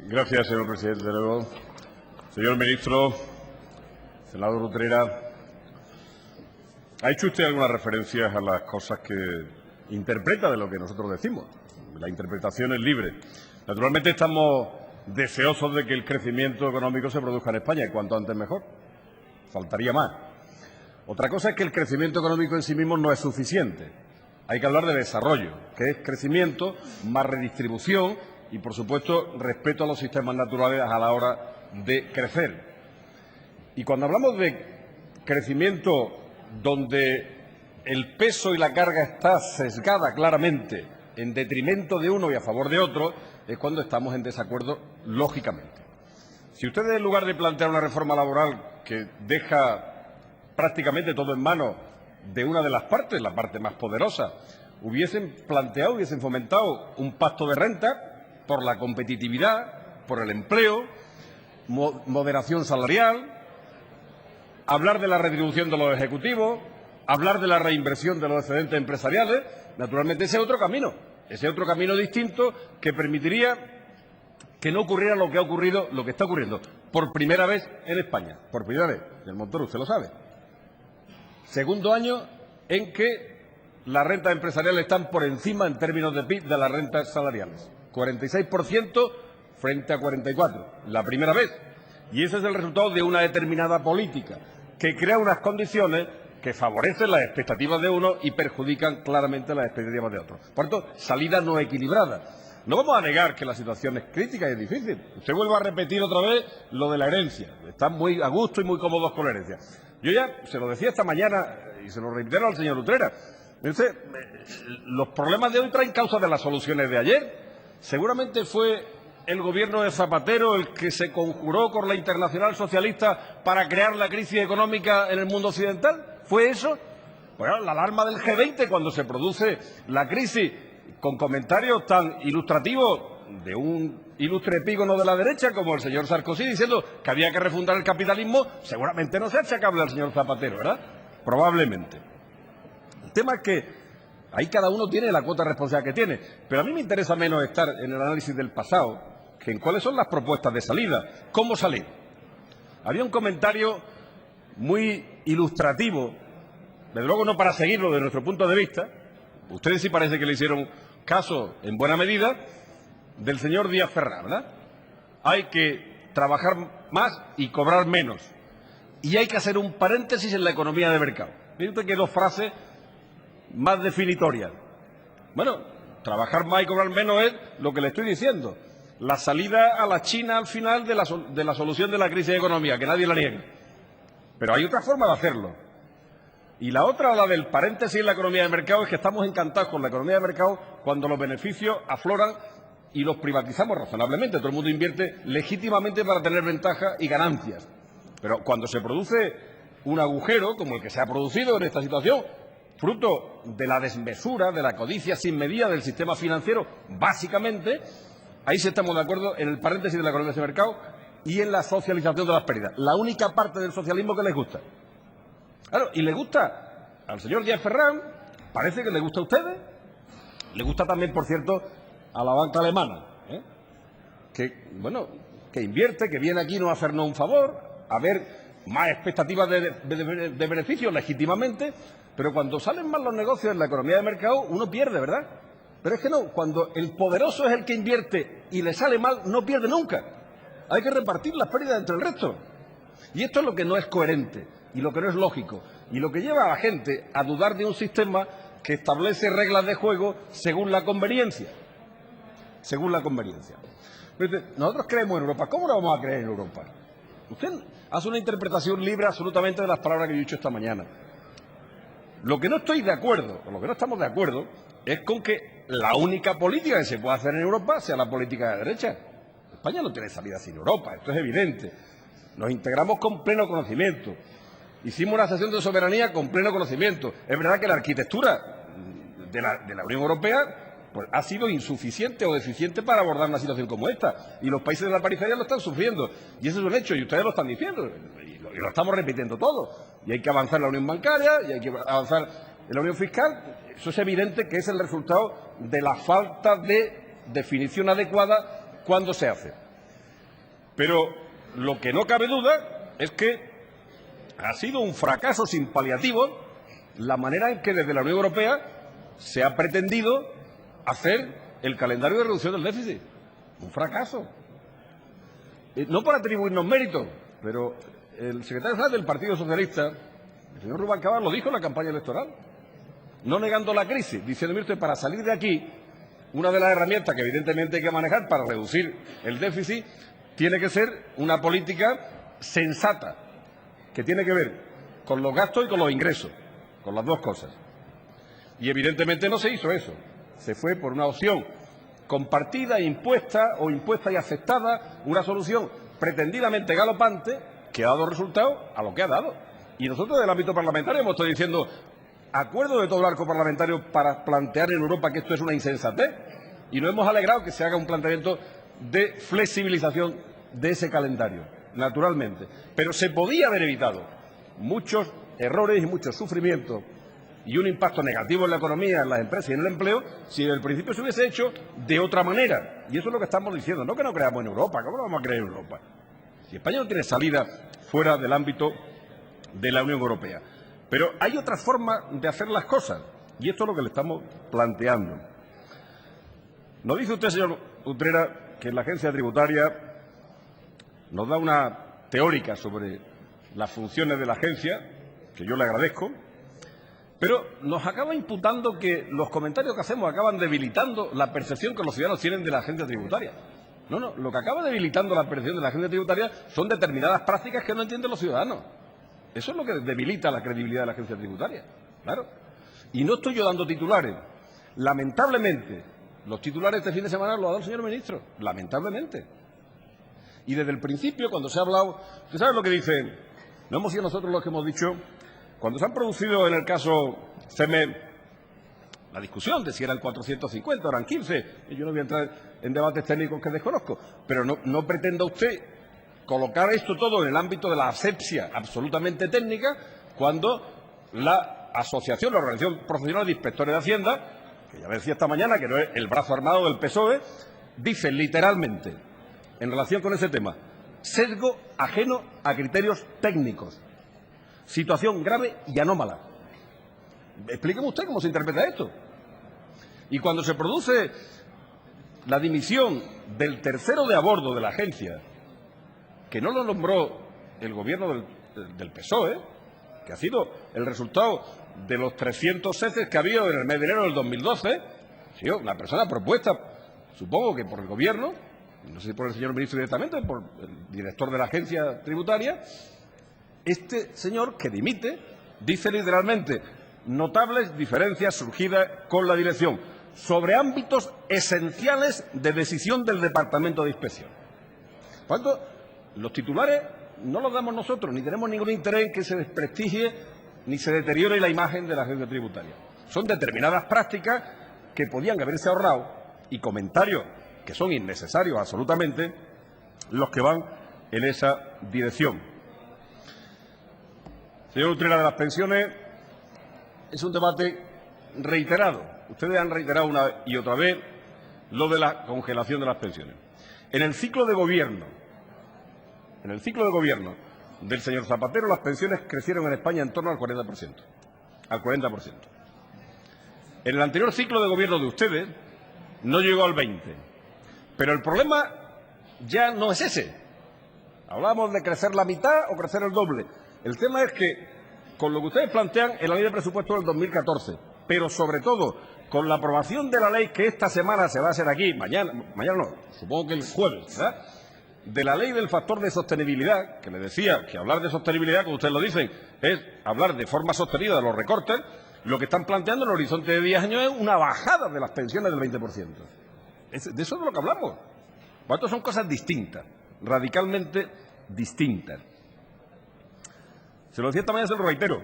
Gracias, señor presidente. De nuevo. Señor ministro, senador Utrera, ha hecho usted algunas referencias a las cosas que interpreta de lo que nosotros decimos. La interpretación es libre. Naturalmente estamos deseosos de que el crecimiento económico se produzca en España y cuanto antes mejor. Faltaría más. Otra cosa es que el crecimiento económico en sí mismo no es suficiente. Hay que hablar de desarrollo, que es crecimiento más redistribución y, por supuesto, respeto a los sistemas naturales a la hora de crecer. Y cuando hablamos de crecimiento donde el peso y la carga está sesgada claramente en detrimento de uno y a favor de otro, es cuando estamos en desacuerdo, lógicamente. Si ustedes, en lugar de plantear una reforma laboral que deja prácticamente todo en manos de una de las partes, la parte más poderosa, hubiesen fomentado un pacto de renta por la competitividad, por el empleo, moderación salarial, hablar de la retribución de los ejecutivos, hablar de la reinversión de los excedentes empresariales, naturalmente ese es otro camino distinto que permitiría que no ocurriera lo que ha ocurrido, lo que está ocurriendo por primera vez en España, por primera vez, el Montoro usted lo sabe. Segundo año en que las rentas empresariales están por encima en términos de PIB de las rentas salariales. 46% frente a 44%, la primera vez. Y ese es el resultado de una determinada política que crea unas condiciones que favorecen las expectativas de uno y perjudican claramente las expectativas de otros. Por tanto, salida no equilibrada. No vamos a negar que la situación es crítica y es difícil. Usted vuelve a repetir otra vez lo de la herencia. Están muy a gusto y muy cómodos con la herencia. Yo ya se lo decía esta mañana y se lo reitero al señor Utrera. Los problemas de hoy traen causa de las soluciones de ayer. Seguramente fue el gobierno de Zapatero el que se conjuró con la Internacional Socialista para crear la crisis económica en el mundo occidental. ¿Fue eso? Bueno, la alarma del G20 cuando se produce la crisis con comentarios tan ilustrativos de un ilustre epígono de la derecha como el señor Sarkozy diciendo que había que refundar el capitalismo, seguramente no sea achacable al señor Zapatero, ¿verdad? Probablemente. El tema es que ahí cada uno tiene la cuota de responsabilidad que tiene, pero a mí me interesa menos estar en el análisis del pasado que en cuáles son las propuestas de salida, cómo salir. Había un comentario muy ilustrativo, desde luego no para seguirlo desde nuestro punto de vista, ustedes sí parece que le hicieron caso en buena medida, del señor Díaz Ferrán, ¿verdad? Hay que trabajar más y cobrar menos. Y hay que hacer un paréntesis en la economía de mercado. Miren usted que dos frases más definitorias. Bueno, trabajar más y cobrar menos es lo que le estoy diciendo. La salida a la China al final de la solución de la crisis económica, que nadie la niegue. Pero hay otra forma de hacerlo. Y la otra, la del paréntesis en la economía de mercado, es que estamos encantados con la economía de mercado cuando los beneficios afloran y los privatizamos razonablemente. Todo el mundo invierte legítimamente para tener ventajas y ganancias. Pero cuando se produce un agujero, como el que se ha producido en esta situación, fruto de la desmesura, de la codicia sin medida del sistema financiero, básicamente, ahí sí estamos de acuerdo en el paréntesis de la economía de mercado y en la socialización de las pérdidas. La única parte del socialismo que les gusta. Claro, y le gusta al señor Díaz Ferrán, parece que le gusta a ustedes, le gusta también, por cierto, a la banca alemana, que invierte, que viene aquí no a hacernos un favor, a ver más expectativas de beneficios legítimamente, pero cuando salen mal los negocios en la economía de mercado, uno pierde, ¿verdad? Pero es que no, cuando el poderoso es el que invierte y le sale mal, no pierde nunca. Hay que repartir las pérdidas entre el resto. Y esto es lo que no es coherente y lo que no es lógico y lo que lleva a la gente a dudar de un sistema que establece reglas de juego según la conveniencia. Según la conveniencia. Nosotros creemos en Europa. ¿Cómo no vamos a creer en Europa? Usted hace una interpretación libre absolutamente de las palabras que yo he dicho esta mañana. Lo que no estoy de acuerdo, o lo que no estamos de acuerdo, es con que la única política que se puede hacer en Europa sea la política de derecha. España no tiene salida sin Europa, esto es evidente. Nos integramos con pleno conocimiento. Hicimos una sesión de soberanía con pleno conocimiento. Es verdad que la arquitectura de la Unión Europea pues, ha sido insuficiente o deficiente para abordar una situación como esta. Y los países de la periferia lo están sufriendo. Y eso es un hecho, y ustedes lo están diciendo. Y lo estamos repitiendo todo. Y hay que avanzar en la unión bancaria, y hay que avanzar en la unión fiscal. Eso es evidente que es el resultado de la falta de definición adecuada cuando se hace. Pero lo que no cabe duda es que ha sido un fracaso sin paliativos la manera en que desde la Unión Europea se ha pretendido hacer el calendario de reducción del déficit. Un fracaso. No por atribuirnos méritos, pero el secretario general del Partido Socialista, el señor Rubalcaba, lo dijo en la campaña electoral, no negando la crisis, diciendo, mire usted, para salir de aquí, una de las herramientas que evidentemente hay que manejar para reducir el déficit tiene que ser una política sensata, que tiene que ver con los gastos y con los ingresos, con las dos cosas. Y evidentemente no se hizo eso. Se fue por una opción compartida, impuesta o impuesta y aceptada, una solución pretendidamente galopante que ha dado resultado a lo que ha dado. Y nosotros del ámbito parlamentario hemos estado diciendo acuerdo de todo el arco parlamentario para plantear en Europa que esto es una insensatez y nos hemos alegrado que se haga un planteamiento de flexibilización de ese calendario, naturalmente. Pero se podía haber evitado muchos errores y muchos sufrimientos y un impacto negativo en la economía, en las empresas y en el empleo, si en el principio se hubiese hecho de otra manera. Y eso es lo que estamos diciendo, no que no creamos en Europa, ¿cómo no vamos a creer en Europa? Si España no tiene salida fuera del ámbito de la Unión Europea. Pero hay otra forma de hacer las cosas, y esto es lo que le estamos planteando. Nos dice usted, señor Utrera, que la agencia tributaria nos da una teórica sobre las funciones de la agencia, que yo le agradezco, pero nos acaba imputando que los comentarios que hacemos acaban debilitando la percepción que los ciudadanos tienen de la agencia tributaria. No, lo que acaba debilitando la percepción de la agencia tributaria son determinadas prácticas que no entienden los ciudadanos. Eso es lo que debilita la credibilidad de la agencia tributaria, claro. Y no estoy yo dando titulares. Lamentablemente, los titulares este fin de semana los ha dado el señor ministro, lamentablemente. Y desde el principio, cuando se ha hablado, ¿usted sabe lo que dicen? No hemos sido nosotros los que hemos dicho, cuando se han producido en el caso CEME la discusión de si eran 450 o eran 15, y yo no voy a entrar en debates técnicos que desconozco, pero no pretenda usted colocar esto todo en el ámbito de la asepsia absolutamente técnica, cuando la asociación, la Organización Profesional de Inspectores de Hacienda, que ya decía esta mañana que no es el brazo armado del PSOE, dice literalmente, en relación con ese tema, sesgo ajeno a criterios técnicos, situación grave y anómala. Explíqueme usted cómo se interpreta esto. Y cuando se produce la dimisión del tercero de a bordo de la agencia, que no lo nombró el gobierno del PSOE, que ha sido el resultado de los 300 ceses que ha habido en el mes de enero del 2012, sí, una persona propuesta, supongo que por el gobierno, no sé si por el señor ministro directamente, por el director de la agencia tributaria, este señor que dimite dice literalmente notables diferencias surgidas con la dirección sobre ámbitos esenciales de decisión del Departamento de Inspección. Por tanto, los titulares no los damos nosotros, ni tenemos ningún interés en que se desprestigie ni se deteriore la imagen de la agencia tributaria. Son determinadas prácticas que podían haberse ahorrado y comentarios que son innecesarios absolutamente los que van en esa dirección. Señor Utrera, de las pensiones es un debate reiterado. Ustedes han reiterado una y otra vez lo de la congelación de las pensiones. En el ciclo de gobierno del señor Zapatero, las pensiones crecieron en España en torno al 40%. Al 40%. En el anterior ciclo de gobierno de ustedes no llegó al 20%. Pero el problema ya no es ese. Hablamos de crecer la mitad o crecer el doble. El tema es que, con lo que ustedes plantean en la ley de presupuesto del 2014, pero sobre todo con la aprobación de la ley que esta semana se va a hacer aquí, mañana no, supongo que el jueves, ¿verdad?, de la ley del factor de sostenibilidad, que le decía que hablar de sostenibilidad, como ustedes lo dicen, es hablar de forma sostenida de los recortes, lo que están planteando en el horizonte de 10 años es una bajada de las pensiones del 20%. De eso es de lo que hablamos. Por tanto, son cosas distintas, radicalmente distintas. Se lo decía esta mañana, se lo reitero.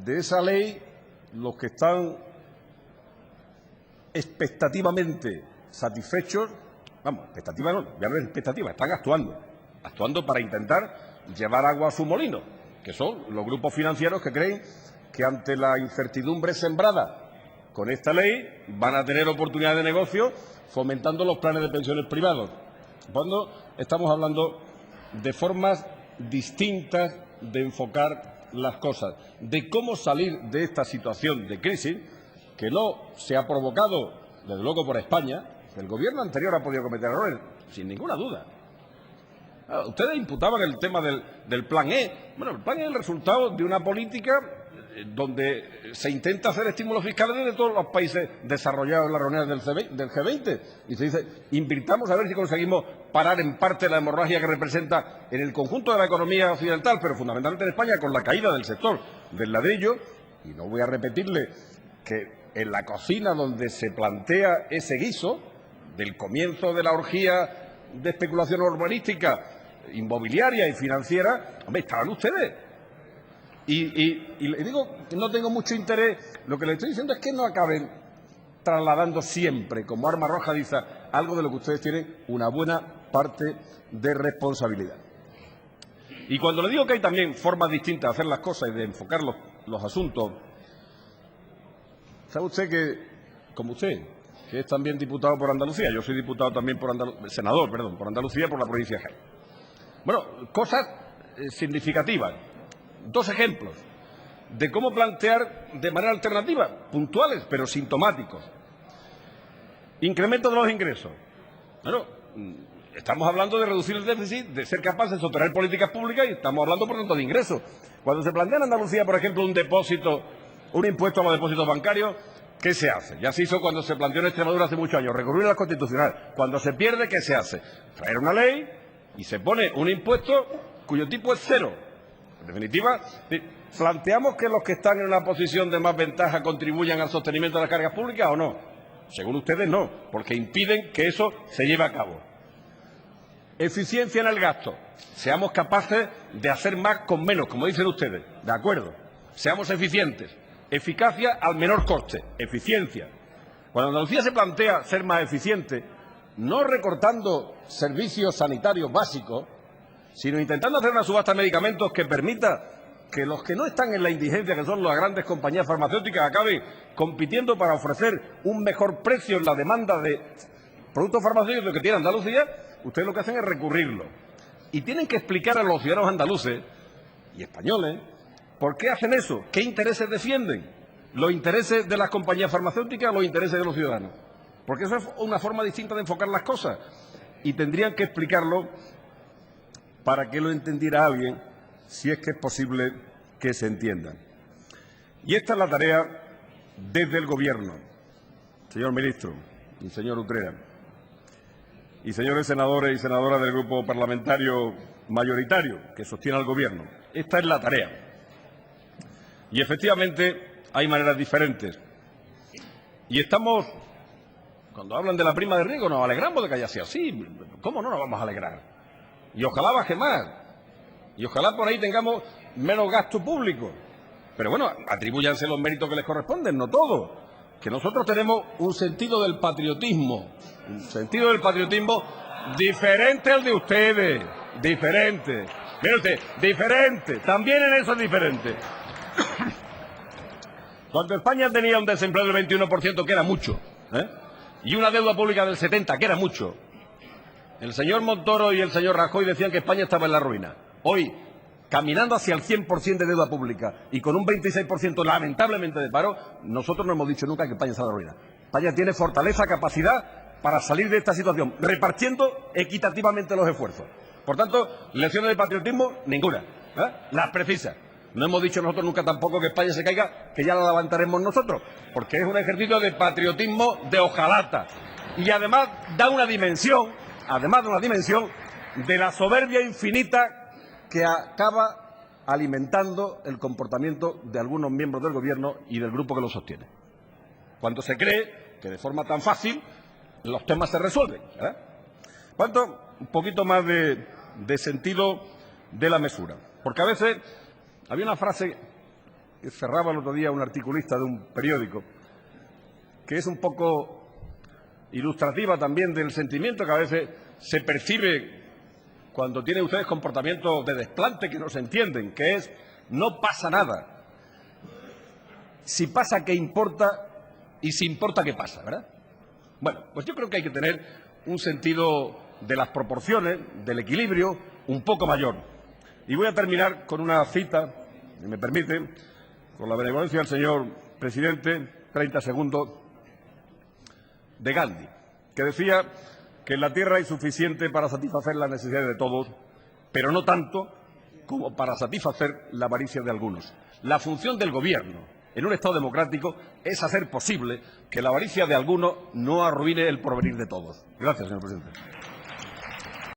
De esa ley, los que están expectativamente satisfechos, vamos, expectativa no, ya no es expectativa, están actuando para intentar llevar agua a su molino, que son los grupos financieros que creen que ante la incertidumbre sembrada con esta ley van a tener oportunidades de negocio fomentando los planes de pensiones privados. Cuando estamos hablando de formas distintas de enfocar las cosas, de cómo salir de esta situación de crisis que no se ha provocado, desde luego, por España. El gobierno anterior ha podido cometer errores, sin ninguna duda. Ustedes imputaban el tema del Plan E. Bueno, el Plan E es el resultado de una política donde se intenta hacer estímulos fiscales desde todos los países desarrollados en las reuniones del G20. Y se dice, invirtamos a ver si conseguimos parar en parte la hemorragia que representa en el conjunto de la economía occidental, pero fundamentalmente en España, con la caída del sector del ladrillo. Y no voy a repetirle que en la cocina donde se plantea ese guiso, del comienzo de la orgía de especulación urbanística, inmobiliaria y financiera, hombre, estaban ustedes. Y le digo que no tengo mucho interés, lo que le estoy diciendo es que no acaben trasladando siempre, como arma arrojadiza, algo de lo que ustedes tienen una buena parte de responsabilidad. Y cuando le digo que hay también formas distintas de hacer las cosas y de enfocar los asuntos, ¿sabe usted que, como usted, que es también diputado por Andalucía, yo soy diputado también senador por Andalucía, por la provincia de Jaén? Bueno, cosas significativas. Dos ejemplos de cómo plantear de manera alternativa, puntuales pero sintomáticos. Incremento de los ingresos. Bueno, estamos hablando de reducir el déficit, de ser capaces de sostener políticas públicas y estamos hablando, por tanto, de ingresos. Cuando se plantea en Andalucía, por ejemplo, un impuesto a los depósitos bancarios, ¿qué se hace? Ya se hizo cuando se planteó en Extremadura hace muchos años, recurrir a la Constitucional. Cuando se pierde, ¿qué se hace? Traer una ley y se pone un impuesto cuyo tipo es cero. En definitiva, ¿planteamos que los que están en una posición de más ventaja contribuyan al sostenimiento de las cargas públicas o no? Según ustedes, no, porque impiden que eso se lleve a cabo. Eficiencia en el gasto. Seamos capaces de hacer más con menos, como dicen ustedes. De acuerdo. Seamos eficientes. Eficacia al menor coste. Eficiencia. Cuando Andalucía se plantea ser más eficiente, no recortando servicios sanitarios básicos, sino intentando hacer una subasta de medicamentos que permita que los que no están en la indigencia, que son las grandes compañías farmacéuticas, acaben compitiendo para ofrecer un mejor precio en la demanda de productos farmacéuticos que tiene Andalucía, ustedes lo que hacen es recurrirlo. Y tienen que explicar a los ciudadanos andaluces y españoles por qué hacen eso, qué intereses defienden, los intereses de las compañías farmacéuticas o los intereses de los ciudadanos. Porque eso es una forma distinta de enfocar las cosas. Y tendrían que explicarlo para que lo entendiera alguien, si es que es posible que se entiendan. Y esta es la tarea desde el Gobierno, señor ministro y señor Utrera, y señores senadores y senadoras del grupo parlamentario mayoritario que sostiene al Gobierno. Esta es la tarea. Y efectivamente hay maneras diferentes. Y estamos, cuando hablan de la prima de riesgo, nos alegramos de que haya sido así. ¿Cómo no nos vamos a alegrar? Y ojalá baje más. Y ojalá por ahí tengamos menos gasto público. Pero bueno, atribúyanse los méritos que les corresponden, no todos. Que nosotros tenemos un sentido del patriotismo. Un sentido del patriotismo diferente al de ustedes. Diferente. Mire usted, diferente. También en eso es diferente. Cuando España tenía un desempleo del 21%, que era mucho, y una deuda pública del 70%, que era mucho, el señor Montoro y el señor Rajoy decían que España estaba en la ruina. Hoy, caminando hacia el 100% de deuda pública y con un 26% lamentablemente de paro, nosotros no hemos dicho nunca que España está en la ruina. España tiene fortaleza, capacidad para salir de esta situación, repartiendo equitativamente los esfuerzos. Por tanto, lecciones de patriotismo, ninguna. Las precisas. No hemos dicho nosotros nunca tampoco que España se caiga, que ya la levantaremos nosotros, porque es un ejercicio de patriotismo de hojalata. Y además da una dimensión, de la soberbia infinita que acaba alimentando el comportamiento de algunos miembros del Gobierno y del grupo que lo sostiene. Cuando se cree que de forma tan fácil los temas se resuelven. ¿Cuánto? Un poquito más de sentido de la mesura. Porque a veces había una frase que cerraba el otro día un articulista de un periódico, que es un poco ilustrativa también del sentimiento que a veces se percibe cuando tienen ustedes comportamientos de desplante que no se entienden, que es: no pasa nada. Si pasa, ¿qué importa? Y si importa, ¿qué pasa? ¿Verdad? Bueno, pues yo creo que hay que tener un sentido de las proporciones, del equilibrio un poco mayor. Y voy a terminar con una cita, si me permite, con la benevolencia del señor presidente, 30 segundos, de Gandhi, que decía que en la tierra hay suficiente para satisfacer las necesidades de todos, pero no tanto como para satisfacer la avaricia de algunos. La función del Gobierno en un Estado democrático es hacer posible que la avaricia de algunos no arruine el porvenir de todos. Gracias, señor presidente.